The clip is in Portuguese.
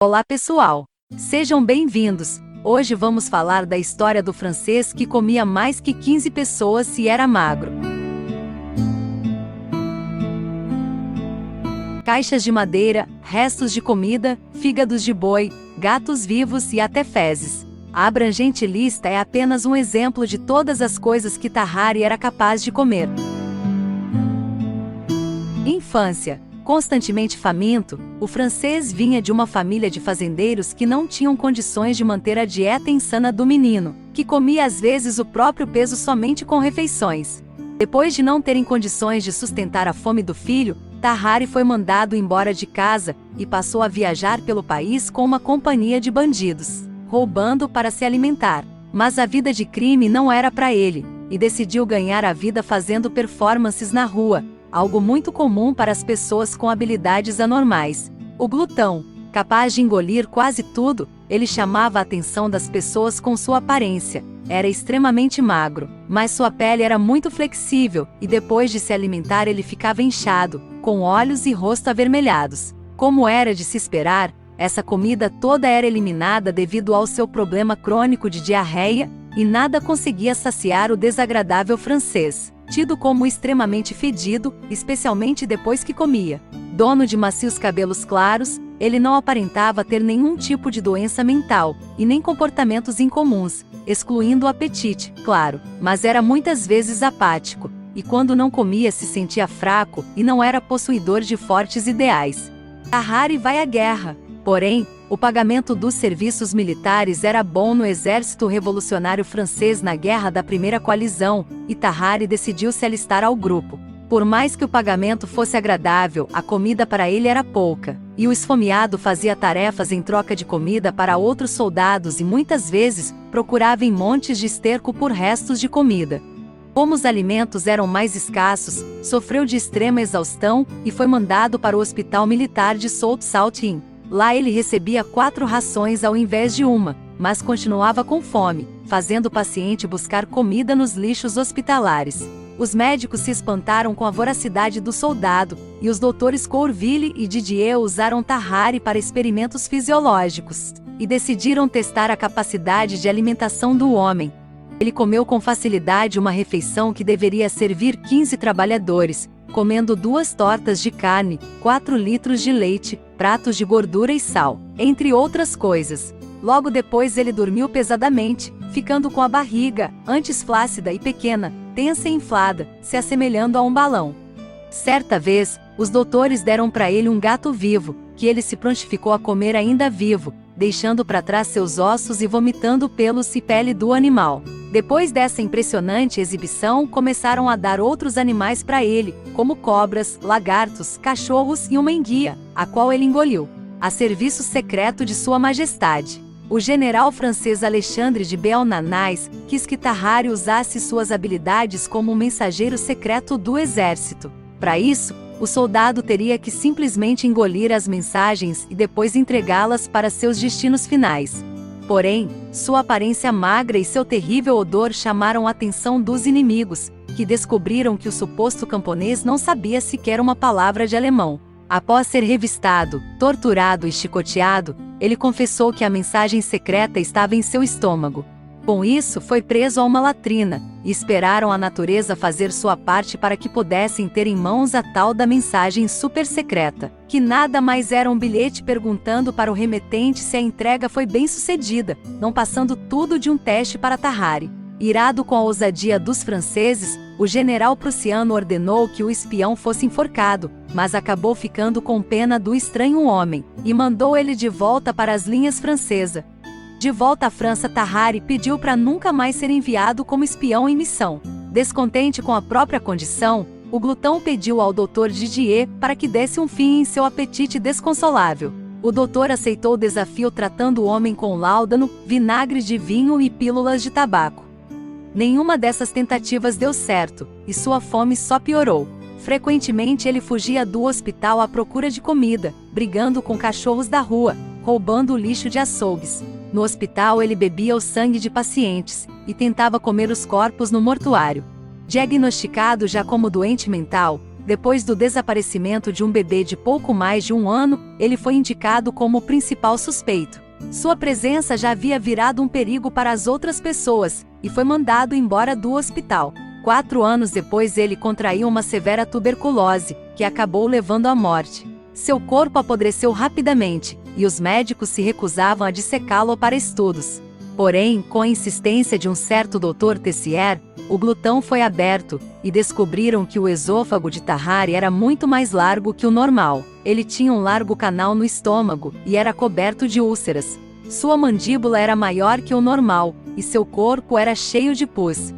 Olá pessoal! Sejam bem-vindos! Hoje vamos falar da história do francês que comia mais que 15 pessoas e era magro. Caixas de madeira, restos de comida, fígados de boi, gatos vivos e até fezes. A abrangente lista é apenas um exemplo de todas as coisas que Tahari era capaz de comer. Infância. Constantemente faminto, o francês vinha de uma família de fazendeiros que não tinham condições de manter a dieta insana do menino, que comia às vezes o próprio peso somente com refeições. Depois de não terem condições de sustentar a fome do filho, Tahari foi mandado embora de casa e passou a viajar pelo país com uma companhia de bandidos, roubando para se alimentar. Mas a vida de crime não era para ele, e decidiu ganhar a vida fazendo performances na rua, algo muito comum para as pessoas com habilidades anormais. O glutão, capaz de engolir quase tudo, ele chamava a atenção das pessoas com sua aparência. Era extremamente magro, mas sua pele era muito flexível, e depois de se alimentar ele ficava inchado, com olhos e rosto avermelhados. Como era de se esperar, essa comida toda era eliminada devido ao seu problema crônico de diarreia, e nada conseguia saciar o desagradável francês, tido como extremamente fedido, especialmente depois que comia. Dono de macios cabelos claros, ele não aparentava ter nenhum tipo de doença mental, e nem comportamentos incomuns, excluindo o apetite, claro, mas era muitas vezes apático, e quando não comia se sentia fraco e não era possuidor de fortes ideais. Tahari vai à guerra. Porém, o pagamento dos serviços militares era bom no exército revolucionário francês na Guerra da Primeira Coalizão, e Tahari decidiu se alistar ao grupo. Por mais que o pagamento fosse agradável, a comida para ele era pouca, e o esfomeado fazia tarefas em troca de comida para outros soldados e muitas vezes procurava em montes de esterco por restos de comida. Como os alimentos eram mais escassos, sofreu de extrema exaustão e foi mandado para o Hospital Militar de Sault-Saint. Lá ele recebia 4 rações ao invés de uma, mas continuava com fome, fazendo o paciente buscar comida nos lixos hospitalares. Os médicos se espantaram com a voracidade do soldado, e os doutores Courville e Didier usaram Tahari para experimentos fisiológicos, e decidiram testar a capacidade de alimentação do homem. Ele comeu com facilidade uma refeição que deveria servir 15 trabalhadores, comendo 2 tortas de carne, 4 litros de leite, pratos de gordura e sal, entre outras coisas. Logo depois ele dormiu pesadamente, ficando com a barriga, antes flácida e pequena, tensa e inflada, se assemelhando a um balão. Certa vez, os doutores deram para ele um gato vivo, que ele se prontificou a comer ainda vivo, deixando para trás seus ossos e vomitando pelos e pele do animal. Depois dessa impressionante exibição, começaram a dar outros animais para ele, como cobras, lagartos, cachorros e uma enguia, a qual ele engoliu, a serviço secreto de Sua Majestade. O general francês Alexandre de Beauharnais quis que Tahari usasse suas habilidades como um mensageiro secreto do exército. Para isso, o soldado teria que simplesmente engolir as mensagens e depois entregá-las para seus destinos finais. Porém, sua aparência magra e seu terrível odor chamaram a atenção dos inimigos, que descobriram que o suposto camponês não sabia sequer uma palavra de alemão. Após ser revistado, torturado e chicoteado, ele confessou que a mensagem secreta estava em seu estômago. Com isso, foi preso a uma latrina, e esperaram a natureza fazer sua parte para que pudessem ter em mãos a tal da mensagem super secreta, que nada mais era um bilhete perguntando para o remetente se a entrega foi bem sucedida, não passando tudo de um teste para Tahari. Irado com a ousadia dos franceses, o general prussiano ordenou que o espião fosse enforcado, mas acabou ficando com pena do estranho homem, e mandou ele de volta para as linhas francesas. De volta à França, Tahari pediu para nunca mais ser enviado como espião em missão. Descontente com a própria condição, o glutão pediu ao Dr. Didier para que desse um fim em seu apetite desconsolável. O doutor aceitou o desafio tratando o homem com láudano, vinagre de vinho e pílulas de tabaco. Nenhuma dessas tentativas deu certo, e sua fome só piorou. Frequentemente ele fugia do hospital à procura de comida, brigando com cachorros da rua, roubando o lixo de açougues. No hospital ele bebia o sangue de pacientes e tentava comer os corpos no mortuário. Diagnosticado já como doente mental, depois do desaparecimento de um bebê de pouco mais de 1 ano, ele foi indicado como o principal suspeito. Sua presença já havia virado um perigo para as outras pessoas e foi mandado embora do hospital. 4 anos depois ele contraiu uma severa tuberculose, que acabou levando à morte. Seu corpo apodreceu rapidamente, e os médicos se recusavam a dissecá-lo para estudos. Porém, com a insistência de um certo Dr. Tessier, o glutão foi aberto, e descobriram que o esôfago de Tahari era muito mais largo que o normal. Ele tinha um largo canal no estômago, e era coberto de úlceras. Sua mandíbula era maior que o normal, e seu corpo era cheio de pus.